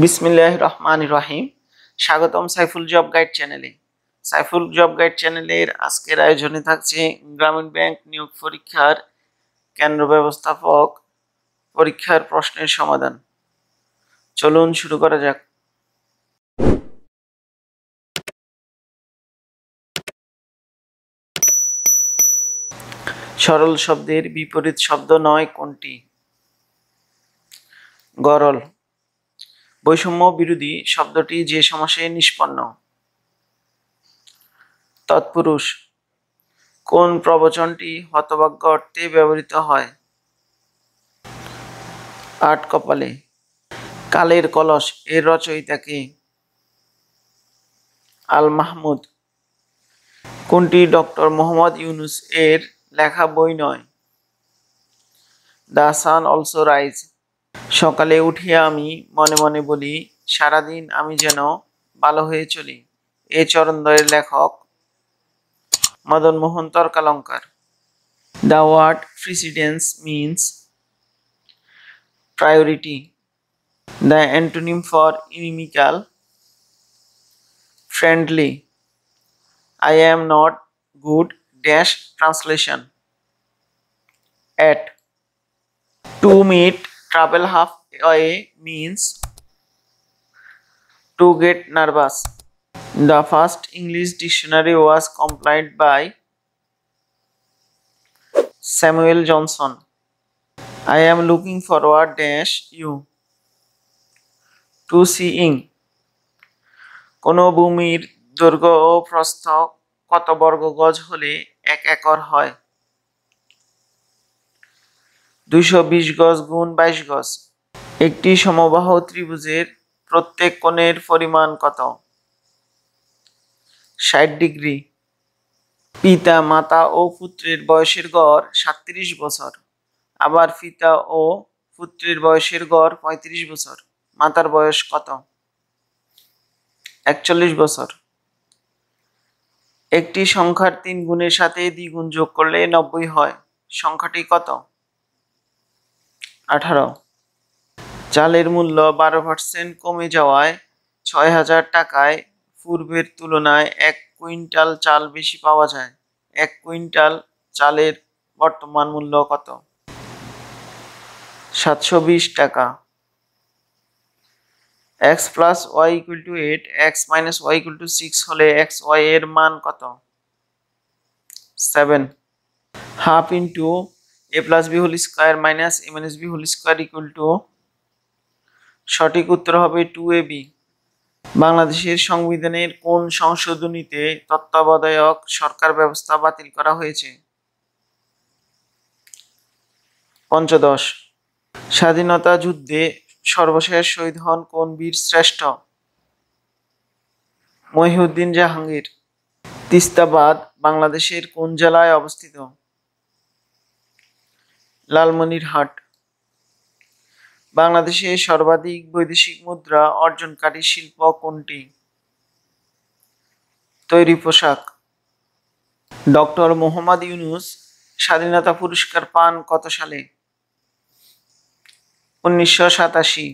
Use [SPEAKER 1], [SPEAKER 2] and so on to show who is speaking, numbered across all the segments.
[SPEAKER 1] বিসমিল্লাহির রহমানির রহিম। স্বাগতম সাইফুল জব গাইড চ্যানেলে। সাইফুল জব গাইড চ্যানেলের আজকের আয়োজনে থাকছে গ্রামীণ ব্যাংক নিয়োগ পরীক্ষার কেন্দ্র ব্যবস্থাপক পরীক্ষার প্রশ্নের সমাধান। চলুন শুরু করা যাক। সরল শব্দের বিপরীত শব্দ নয় কোনটি? গরল। বৈষম্য বিরোধী শব্দটি যে সমাসে নিষ্পন্ন? তৎপুরুষ। কোন প্রবচনটি হতভাগ্য অর্থে ব্যবহৃত হয়? আট কপালে। কালের কলস এর রচয়িতা কে? আল মাহমুদ। কোনটি ডক্টর মোহাম্মদ ইউনুস এর লেখা বই নয়? The sun also rise. সকালে উঠিয়া আমি মনে মনে বলি, সারাদিন আমি যেন ভালো হয়ে চলি। এ চরণদ্বয়ের লেখক Madan Mohan Tarkalankar. The word precedence means priority. The antonym for inimical friendly. I am not good dash translation. At. To meet travel halfway means to get nervous. The first English dictionary was compiled by Samuel Johnson. I am looking forward dash you to seeing. কোন ভূমির দৈর্ঘ্য ও প্রস্থ কত বর্গ গজ হলে 1 acre হয়? 220 গজ গুণ 22 গজ। একটি সমবাহু ত্রিভুজের প্রত্যেক কোণের পরিমাণ কত? 60 ডিগ্রি। পিতা মাতা ও পুত্রের বয়সের গড় 37 বছর। আবার পিতা ও পুত্রের বয়সের গড় 35 বছর। মাতার বয়স কত? 41 বছর। একটি সংখ্যার 3 গুণের সাথে দ্বিগুণ যোগ করলে 90 হয়। সংখ্যাটি কত? 18। চালের মূল্য 12% কমে যাওয়ায় 6000 টাকায় পূর্বের তুলনায় 1 কুইন্টাল চাল বেশি পাওয়া যায়। 1 কুইন্টাল চালের বর্তমান মূল্য কত? 720 টাকা। x plus y equal to 8, x minus y equal to 6 হলে xy এর মান কত? 7. Half into a plus b whole square minus a minus b whole square equal to, সঠিক উত্তর হবে 2ab। বাংলাদেশের সংবিধানের কোন সংশোধনীতে তত্ত্বাবধায়ক সরকার ব্যবস্থা বাতিল করা হয়েছে? পঞ্চদশ। স্বাধীনতা যুদ্ধে সর্বশেষ শহীদ হন কোন বীর শ্রেষ্ঠ? মহিউদ্দিন জাহাঙ্গীর। তিস্তাবাদ বাংলাদেশের কোন জেলায় অবস্থিত? লালমনিরহাট। বাংলাদেশে সর্বাধিক বৈদেশিক মুদ্রা অর্জনকারী শিল্প কোনটি? তৈরি পোশাক। ডক্টর মোহাম্মদ ইউনুস স্বাধীনতা পুরস্কার পান কত সালে? 1987।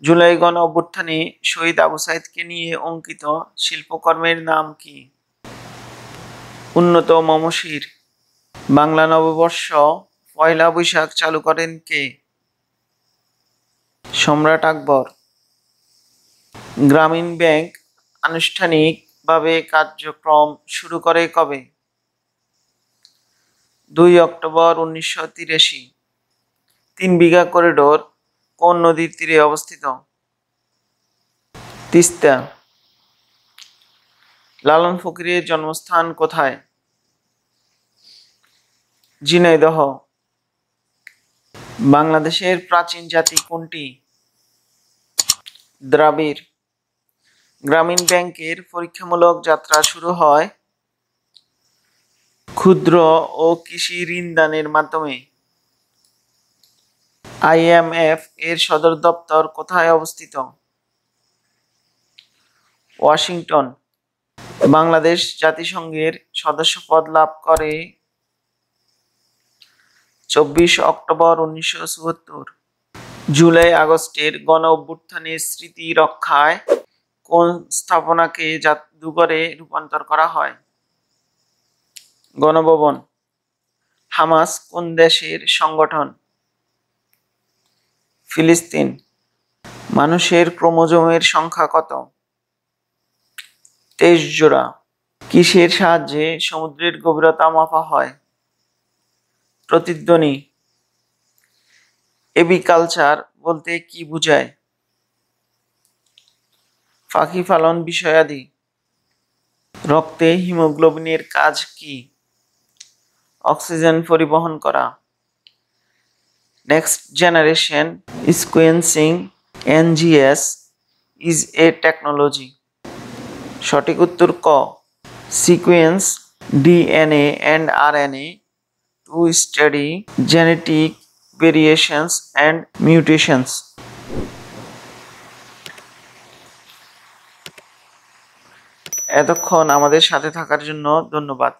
[SPEAKER 1] জুলাই গণ অভ্যুত্থানে শহীদ আবু সাইদকে নিয়ে অঙ্কিত শিল্পকর্মের নাম কি? উন্নত মমশির। বাংলা নববর্ষ পয়লা বৈশাখ চালু করেন কে? সম্রাট আকবর। গ্রামীণ ব্যাংক আনুষ্ঠানিকভাবে কার্যক্রম শুরু করে কবে? 2 অক্টোবর 1983। 3 বিঘা করিডোর কোন নদীর তীরে অবস্থিত? তিস্তা। লালন ফকিরের জন্মস্থান কোথায়? ঝিনাইদহ। বাংলাদেশের প্রাচীন জাতি কোনটি? দ্রাবিড়। গ্রামীণ ব্যাংকের পরীক্ষামূলক যাত্রা শুরু হয় ক্ষুদ্র ও কৃষি ঋণ দানের মাধ্যমে। IMF এর সদর দপ্তর কোথায় অবস্থিত? ওয়াশিংটন। বাংলাদেশ জাতিসংঘের সদস্যপদ লাভ করে 24 অক্টোবর 1974। জুলাই আগস্টের গণ অভ্যুত্থানের স্মৃতি রক্ষায় কোন স্থাপনাকে জাদুঘরে রূপান্তর করা হয়? গণভবন। হামাস কোন দেশের সংগঠন? ফিলিস্তিন। মানুষের ক্রোমোজোমের সংখ্যা কত? 23 জোড়া। কিসের সাহায্যে সমুদ্রের গভীরতা মাপা হয়? প্রতিধ্বনি। এপিকালচার বলতে কি বোঝায়? পাখি পালন বিষয়াদি। রক্তে হিমোগ্লোবিনের কাজ কি? অক্সিজেন পরিবহন করা। Next generation sequencing NGS is a technology. সঠিক উত্তর ক। Sequence DNA and RNA to study genetic variations and mutations. এতক্ষণ আমাদের সাথে থাকার জন্য ধন্যবাদ।